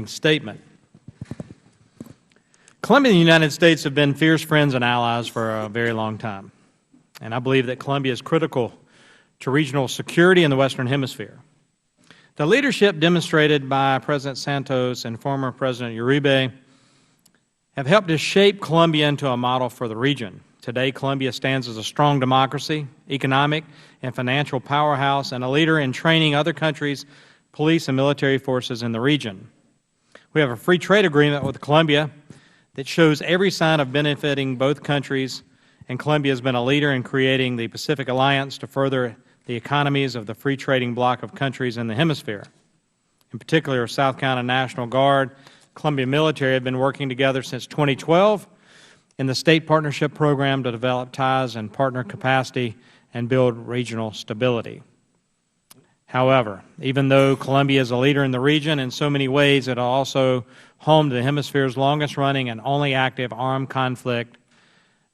statement. Colombia and the United States have been fierce friends and allies for a very long time, and I believe that Colombia is critical to regional security in the Western Hemisphere. The leadership demonstrated by President Santos and former President Uribe have helped to shape Colombia into a model for the region. Today, Colombia stands as a strong democracy, economic and financial powerhouse, and a leader in training other countries' police and military forces in the region. We have a free trade agreement with Colombia that shows every sign of benefiting both countries, and Colombia has been a leader in creating the Pacific Alliance to further the economies of the free trading bloc of countries in the hemisphere. In particular, South Carolina National Guard, Colombia military have been working together since 2012 in the State Partnership Program to develop ties and partner capacity and build regional stability. However, even though Colombia is a leader in the region in so many ways, it is also home to the hemisphere's longest-running and only active armed conflict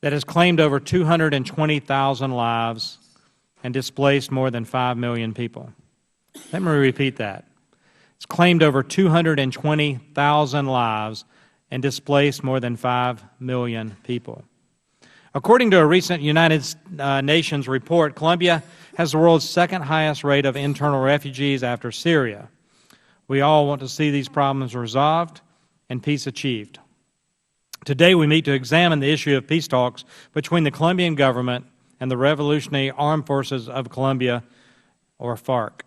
that has claimed over 220,000 lives and displaced more than 5 million people. Let me repeat that. It's claimed over 220,000 lives and displaced more than 5 million people. According to a recent United Nations report, Colombia has the world's second highest rate of internal refugees after Syria. We all want to see these problems resolved and peace achieved. Today we meet to examine the issue of peace talks between the Colombian government and the Revolutionary Armed Forces of Colombia, or FARC,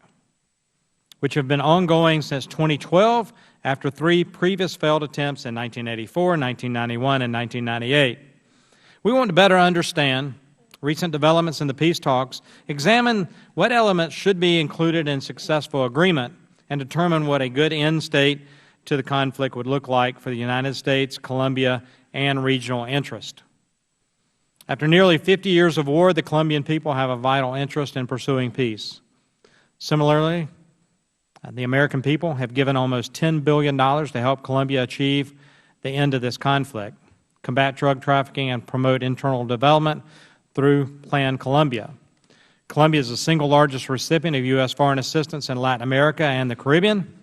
which have been ongoing since 2012 after 3 previous failed attempts in 1984, 1991, and 1998. We want to better understand recent developments in the peace talks, examine what elements should be included in successful agreement, and determine what a good end state to the conflict would look like for the United States, Colombia, and regional interest. After nearly 50 years of war, the Colombian people have a vital interest in pursuing peace. Similarly, the American people have given almost $10 billion to help Colombia achieve the end of this conflict, combat drug trafficking, and promote internal development through Plan Colombia. Colombia is the single largest recipient of U.S. foreign assistance in Latin America and the Caribbean,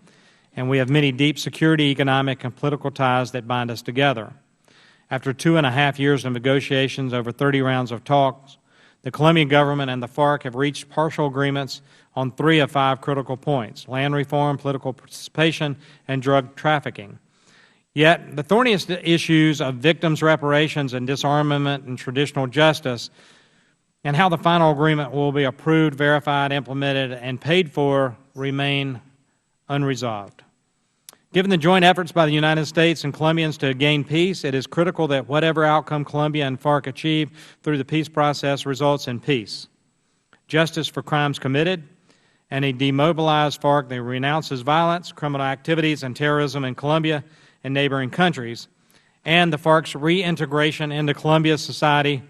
and we have many deep security, economic, and political ties that bind us together. After 2.5 years of negotiations, over 30 rounds of talks, the Colombian government and the FARC have reached partial agreements on 3 of 5 critical points: land reform, political participation, and drug trafficking. Yet, the thorniest issues of victims' reparations and disarmament and traditional justice, and how the final agreement will be approved, verified, implemented, and paid for, remain unresolved. Given the joint efforts by the United States and Colombians to gain peace, it is critical that whatever outcome Colombia and FARC achieve through the peace process results in peace, justice for crimes committed, and a demobilized FARC that renounces violence, criminal activities, and terrorism in Colombia and neighboring countries, and the FARC's reintegration into Colombia's society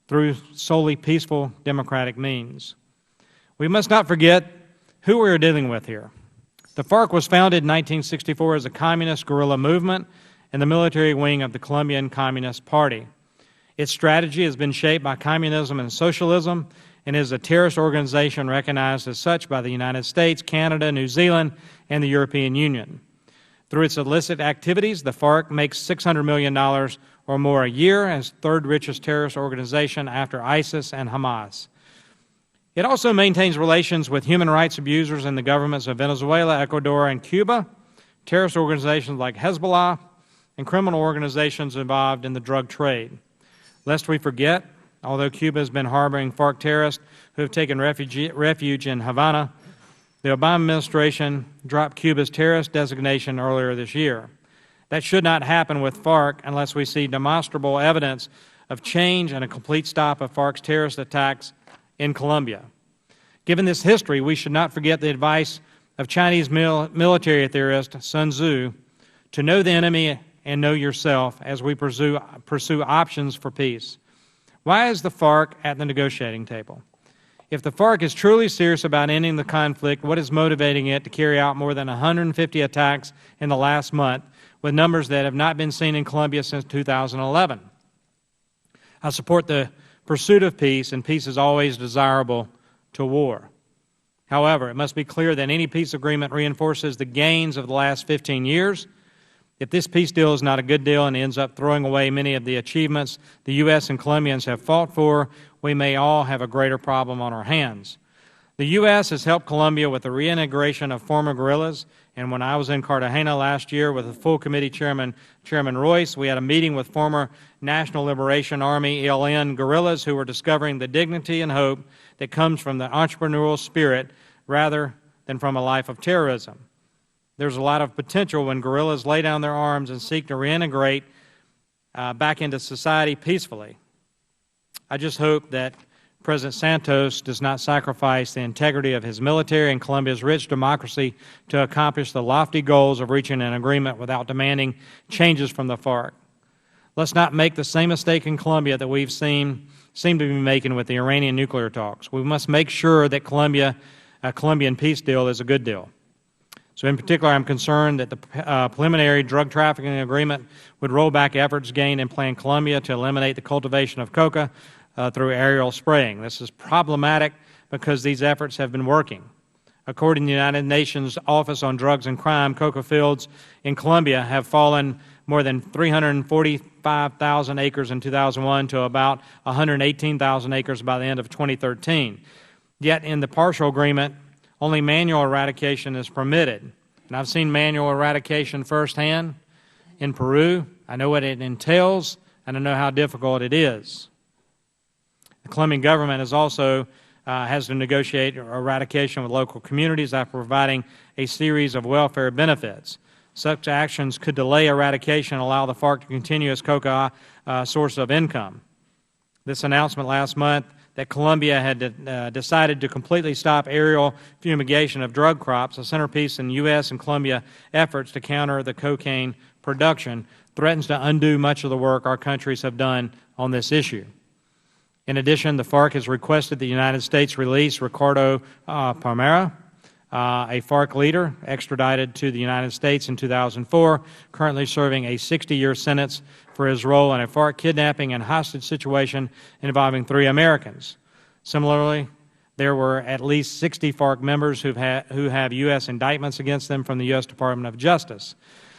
through solely peaceful democratic means. We must not forget who we are dealing with here. The FARC was founded in 1964 as a communist guerrilla movement and the military wing of the Colombian Communist Party. Its strategy has been shaped by communism and socialism and is a terrorist organization recognized as such by the United States, Canada, New Zealand, and the European Union. Through its illicit activities, the FARC makes $600 million or more a year as third richest terrorist organization after ISIS and Hamas. It also maintains relations with human rights abusers in the governments of Venezuela, Ecuador, and Cuba, terrorist organizations like Hezbollah, and criminal organizations involved in the drug trade. Lest we forget, although Cuba has been harboring FARC terrorists who have taken refuge in Havana, the Obama administration dropped Cuba's terrorist designation earlier this year. That should not happen with FARC unless we see demonstrable evidence of change and a complete stop of FARC's terrorist attacks in Colombia. Given this history, we should not forget the advice of Chinese military theorist Sun Tzu to know the enemy and know yourself as we pursue options for peace. Why is the FARC at the negotiating table? If the FARC is truly serious about ending the conflict, what is motivating it to carry out more than 150 attacks in the last month, with numbers that have not been seen in Colombia since 2011? I support the pursuit of peace, and peace is always desirable to war. However, it must be clear that any peace agreement reinforces the gains of the last 15 years. If this peace deal is not a good deal and ends up throwing away many of the achievements the U.S. and Colombians have fought for, we may all have a greater problem on our hands. The U.S. has helped Colombia with the reintegration of former guerrillas, and when I was in Cartagena last year with the full committee Chairman Royce, we had a meeting with former National Liberation Army, ELN, guerrillas who were discovering the dignity and hope that comes from the entrepreneurial spirit rather than from a life of terrorism. There's a lot of potential when guerrillas lay down their arms and seek to reintegrate back into society peacefully. I just hope that President Santos does not sacrifice the integrity of his military and Colombia's rich democracy to accomplish the lofty goals of reaching an agreement without demanding changes from the FARC. Let's not make the same mistake in Colombia that we've seem to be making with the Iranian nuclear talks. We must make sure that a Colombian peace deal is a good deal. So in particular, I'm concerned that the preliminary drug trafficking agreement would roll back efforts gained in Plan Colombia to eliminate the cultivation of coca through aerial spraying. This is problematic because these efforts have been working. According to the United Nations Office on Drugs and Crime, coca fields in Colombia have fallen more than 345,000 acres in 2001 to about 118,000 acres by the end of 2013. Yet in the partial agreement, only manual eradication is permitted. And I've seen manual eradication firsthand in Peru. I know what it entails, and I know how difficult it is. The Colombian government has also has to negotiate eradication with local communities after providing a series of welfare benefits. Such actions could delay eradication and allow the FARC to continue its coca source of income. This announcement last month that Colombia had decided to completely stop aerial fumigation of drug crops, a centerpiece in U.S. and Colombia efforts to counter the cocaine production, threatens to undo much of the work our countries have done on this issue. In addition, the FARC has requested the United States release Ricardo Palmera, a FARC leader extradited to the United States in 2004, currently serving a 60-year sentence for his role in a FARC kidnapping and hostage situation involving 3 Americans. Similarly, there were at least 60 FARC members who have U.S. indictments against them from the U.S. Department of Justice.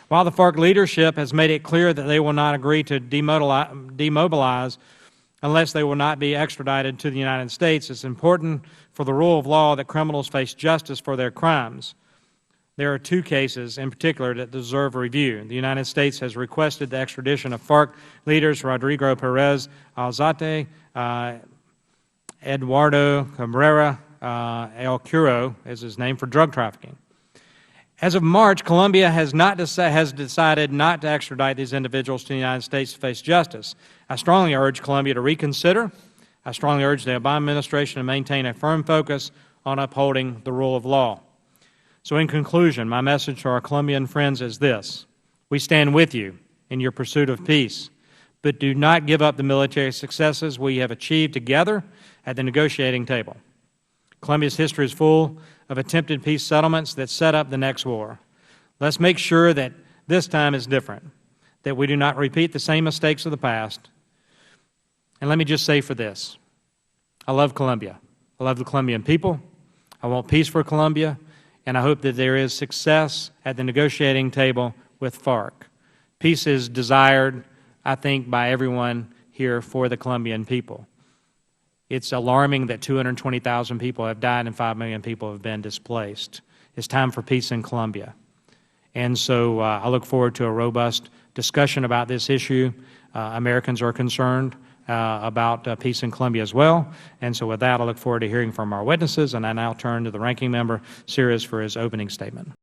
While the FARC leadership has made it clear that they will not agree to demobilize unless they will not be extradited to the United States, it's important for the rule of law that criminals face justice for their crimes. There are 2 cases in particular that deserve review. The United States has requested the extradition of FARC leaders Rodrigo Perez Alzate, Eduardo Cabrera El Curo is his name, for drug trafficking. As of March, Colombia has decided not to extradite these individuals to the United States to face justice. I strongly urge Colombia to reconsider. I strongly urge the Obama administration to maintain a firm focus on upholding the rule of law. So in conclusion, my message to our Colombian friends is this: we stand with you in your pursuit of peace, but do not give up the military successes we have achieved together at the negotiating table. Colombia's history is full of attempted peace settlements that set up the next war. Let's make sure that this time is different, that we do not repeat the same mistakes of the past. And let me just say for this: I love Colombia. I love the Colombian people. I want peace for Colombia, and I hope that there is success at the negotiating table with FARC. Peace is desired, I think, by everyone here for the Colombian people. It's alarming that 220,000 people have died and 5 million people have been displaced. It's time for peace in Colombia. And so I look forward to a robust discussion about this issue. Americans are concerned about peace in Colombia as well. And so with that, I look forward to hearing from our witnesses. And I now turn to the ranking member, Sirius, for his opening statement.